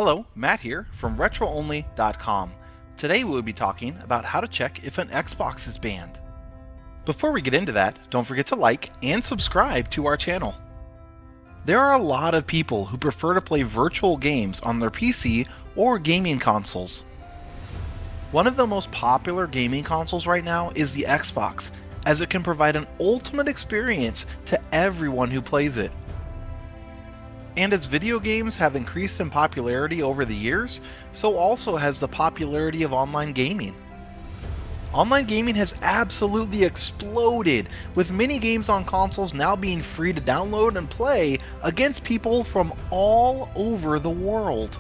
Hello, Matt here from RetroOnly.com. Today we will be talking about how to check if an Xbox is banned. Before we get into that, don't forget to like and subscribe to our channel. There are a lot of people who prefer to play virtual games on their PC or gaming consoles. One of the most popular gaming consoles right now is the Xbox, as it can provide an ultimate experience to everyone who plays it. And as video games have increased in popularity over the years, so also has the popularity of online gaming. Online gaming has absolutely exploded, with many games on consoles now being free to download and play against people from all over the world.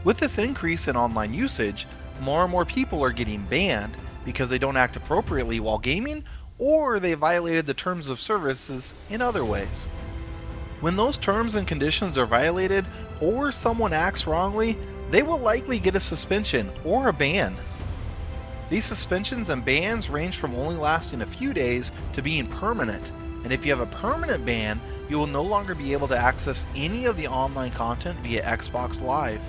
With this increase in online usage, more and more people are getting banned because they don't act appropriately while gaming, or they violated the terms of services in other ways. When those terms and conditions are violated, or someone acts wrongly, they will likely get a suspension or a ban. These suspensions and bans range from only lasting a few days to being permanent, and if you have a permanent ban, you will no longer be able to access any of the online content via Xbox Live.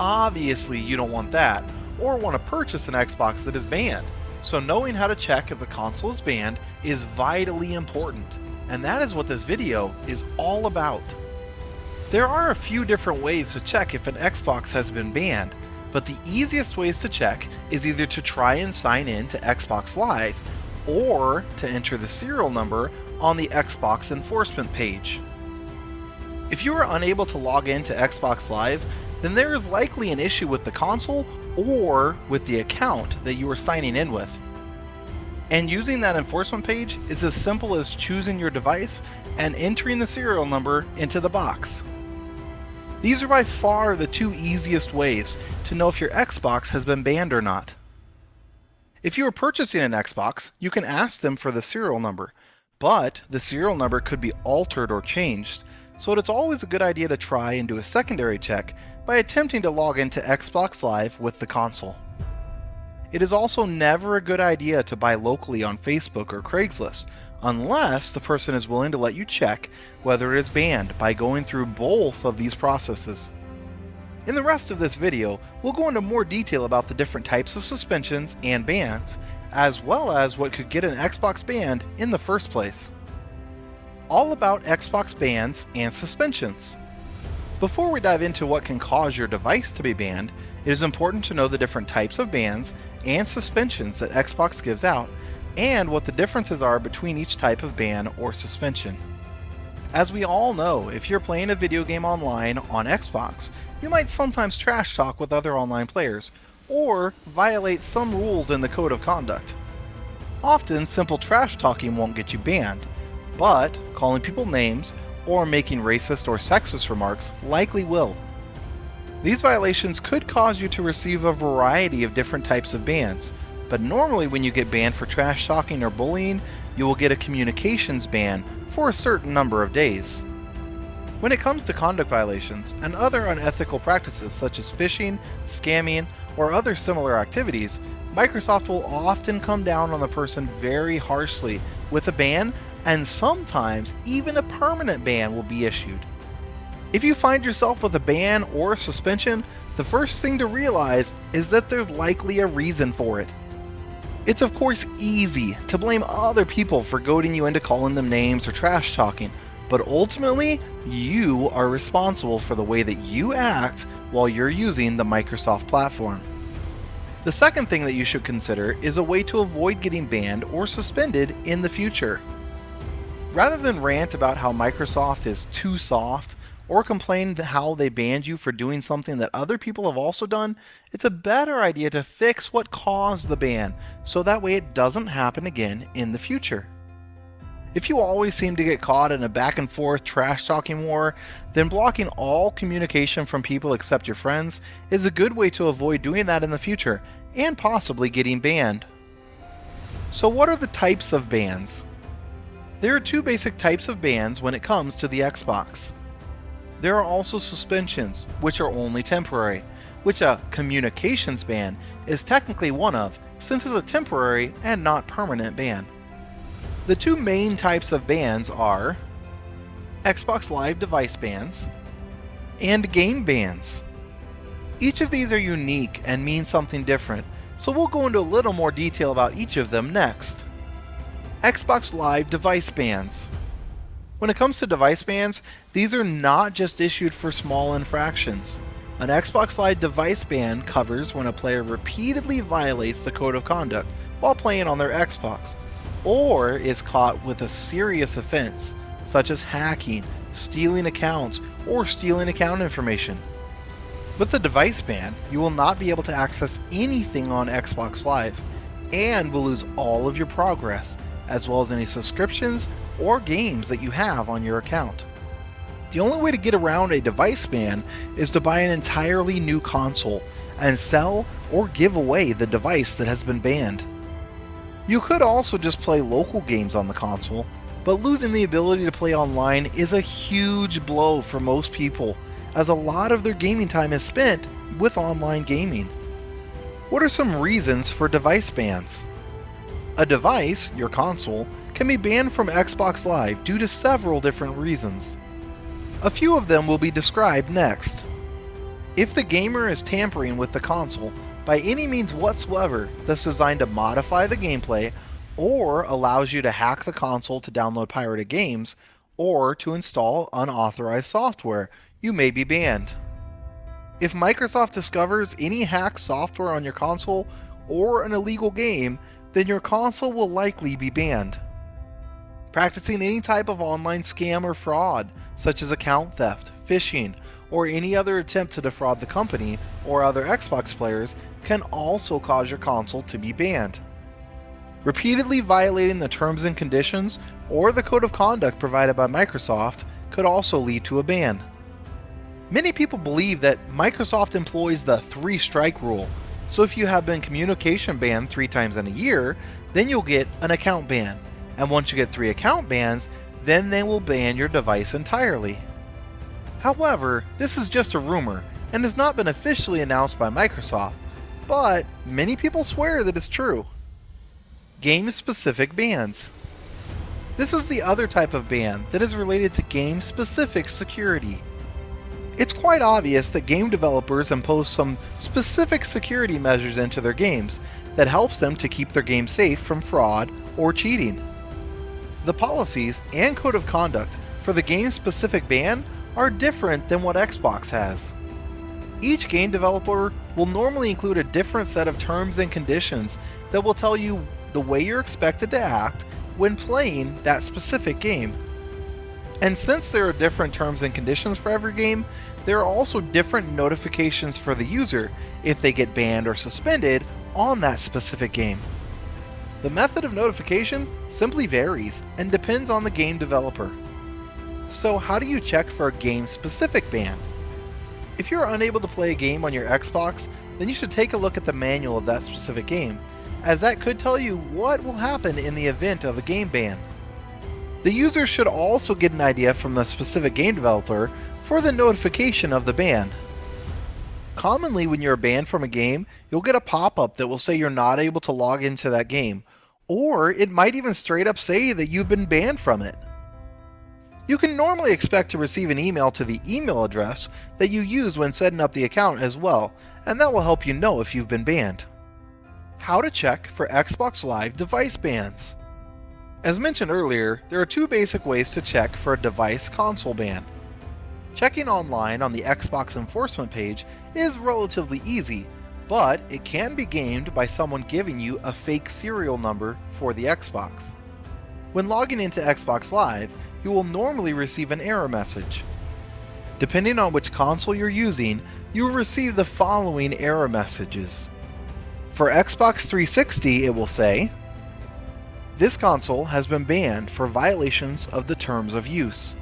Obviously, you don't want that, or want to purchase an Xbox that is banned, so knowing how to check if the console is banned is vitally important. And that is what this video is all about. There are a few different ways to check if an Xbox has been banned, but the easiest ways to check is either to try and sign in to Xbox Live, or to enter the serial number on the Xbox enforcement page. If you are unable to log in to Xbox Live, then there is likely an issue with the console or with the account that you are signing in with. And using that enforcement page is as simple as choosing your device and entering the serial number into the box. These are by far the two easiest ways to know if your Xbox has been banned or not. If you are purchasing an Xbox, you can ask them for the serial number, but the serial number could be altered or changed, so it's always a good idea to try and do a secondary check by attempting to log into Xbox Live with the console. It is also never a good idea to buy locally on Facebook or Craigslist, unless the person is willing to let you check whether it is banned by going through both of these processes. In the rest of this video, we'll go into more detail about the different types of suspensions and bans, as well as what could get an Xbox banned in the first place. All about Xbox bans and suspensions. Before we dive into what can cause your device to be banned, it is important to know the different types of bans and suspensions that Xbox gives out, and what the differences are between each type of ban or suspension. As we all know, if you're playing a video game online on Xbox, you might sometimes trash talk with other online players, or violate some rules in the code of conduct. Often, simple trash talking won't get you banned, but calling people names or making racist or sexist remarks likely will. These violations could cause you to receive a variety of different types of bans, but normally when you get banned for trash talking or bullying, you will get a communications ban for a certain number of days. When it comes to conduct violations and other unethical practices such as phishing, scamming, or other similar activities, Microsoft will often come down on the person very harshly with a ban, and sometimes even a permanent ban will be issued. If you find yourself with a ban or a suspension, the first thing to realize is that there's likely a reason for it. It's of course easy to blame other people for goading you into calling them names or trash talking, but ultimately, you are responsible for the way that you act while you're using the Microsoft platform. The second thing that you should consider is a way to avoid getting banned or suspended in the future. Rather than rant about how Microsoft is too soft, or complain how they banned you for doing something that other people have also done, it's a better idea to fix what caused the ban, so that way it doesn't happen again in the future. If you always seem to get caught in a back and forth trash talking war, then blocking all communication from people except your friends is a good way to avoid doing that in the future, and possibly getting banned. So what are the types of bans? There are two basic types of bans when it comes to the Xbox. There are also suspensions, which are only temporary, which a communications ban is technically one of, since it's a temporary and not permanent ban. The two main types of bans are Xbox Live device bans and game bans. Each of these are unique and mean something different, so we'll go into a little more detail about each of them next. Xbox Live device bans. When it comes to device bans, these are not just issued for small infractions. An Xbox Live device ban covers when a player repeatedly violates the code of conduct while playing on their Xbox, or is caught with a serious offense, such as hacking, stealing accounts, or stealing account information. With the device ban, you will not be able to access anything on Xbox Live, and will lose all of your progress, as well as any subscriptions or games that you have on your account. The only way to get around a device ban is to buy an entirely new console and sell or give away the device that has been banned. You could also just play local games on the console, but losing the ability to play online is a huge blow for most people, as a lot of their gaming time is spent with online gaming. What are some reasons for device bans? A device, your console, can be banned from Xbox Live due to several different reasons. A few of them will be described next. If the gamer is tampering with the console by any means whatsoever that's designed to modify the gameplay, or allows you to hack the console to download pirated games, or to install unauthorized software, you may be banned. If Microsoft discovers any hacked software on your console or an illegal game, then your console will likely be banned. Practicing any type of online scam or fraud, such as account theft, phishing, or any other attempt to defraud the company or other Xbox players, can also cause your console to be banned. Repeatedly violating the terms and conditions or the code of conduct provided by Microsoft could also lead to a ban. Many people believe that Microsoft employs the 3-strike rule, so if you have been communication banned 3 times in a year, then you'll get an account ban, and once you get 3 account bans, then they will ban your device entirely. However, this is just a rumor and has not been officially announced by Microsoft, but many people swear that it's true. Game-specific bans. This is the other type of ban that is related to game-specific security. It's quite obvious that game developers impose some specific security measures into their games that helps them to keep their game safe from fraud or cheating. The policies and code of conduct for the game-specific ban are different than what Xbox has. Each game developer will normally include a different set of terms and conditions that will tell you the way you're expected to act when playing that specific game. And since there are different terms and conditions for every game, there are also different notifications for the user if they get banned or suspended on that specific game. The method of notification simply varies and depends on the game developer. So how do you check for a game-specific ban? If you're unable to play a game on your Xbox, then you should take a look at the manual of that specific game, as that could tell you what will happen in the event of a game ban. The user should also get an idea from the specific game developer for the notification of the ban. Commonly when you're banned from a game, you'll get a pop-up that will say you're not able to log into that game, or it might even straight up say that you've been banned from it. You can normally expect to receive an email to the email address that you used when setting up the account as well, and that will help you know if you've been banned. How to check for Xbox Live device bans. As mentioned earlier, there are 2 basic ways to check for a device console ban. Checking online on the Xbox enforcement page is relatively easy, but it can be gamed by someone giving you a fake serial number for the Xbox. When logging into Xbox Live, you will normally receive an error message. Depending on which console you're using, you will receive the following error messages. For Xbox 360, it will say, "This console has been banned for violations of the terms of use."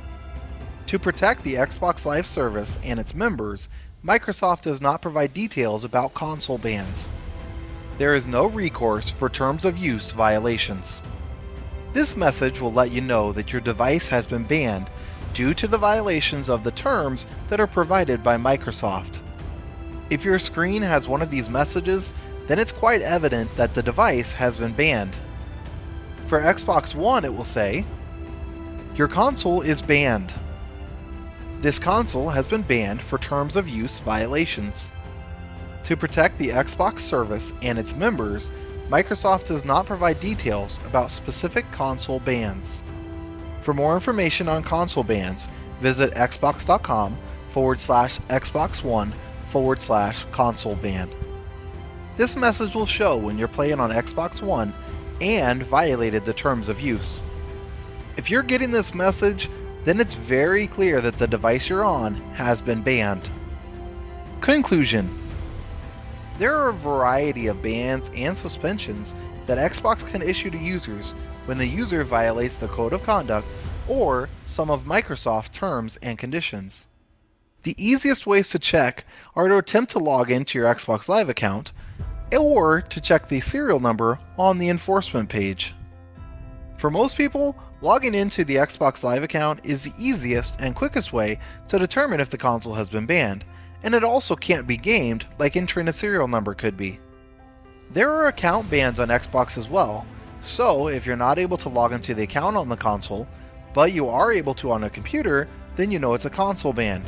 To protect the Xbox Live service and its members, Microsoft does not provide details about console bans. There is no recourse for terms of use violations. This message will let you know that your device has been banned due to the violations of the terms that are provided by Microsoft. If your screen has one of these messages, then it's quite evident that the device has been banned. For Xbox One, it will say, "Your console is banned." This console has been banned for terms of use violations. To protect the Xbox service and its members, Microsoft does not provide details about specific console bans. For more information on console bans, visit xbox.com/Xbox One/console ban. This message will show when you're playing on Xbox One and violated the terms of use. If you're getting this message, then it's very clear that the device you're on has been banned. Conclusion: there are a variety of bans and suspensions that Xbox can issue to users when the user violates the code of conduct or some of Microsoft's terms and conditions. The easiest ways to check are to attempt to log into your Xbox Live account or to check the serial number on the enforcement page. For most people, logging into the Xbox Live account is the easiest and quickest way to determine if the console has been banned, and it also can't be gamed like entering a serial number could be. There are account bans on Xbox as well, so if you're not able to log into the account on the console, but you are able to on a computer, then you know it's a console ban.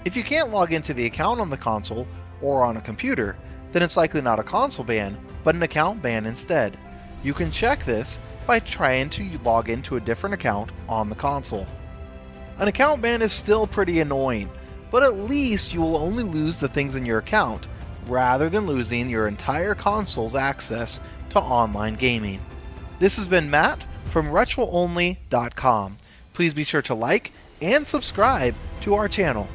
If you can't log into the account on the console or on a computer, then it's likely not a console ban, but an account ban instead. You can check this by trying to log into a different account on the console. An account ban is still pretty annoying, but at least you will only lose the things in your account, rather than losing your entire console's access to online gaming. This has been Matt from RetroOnly.com. Please be sure to like and subscribe to our channel.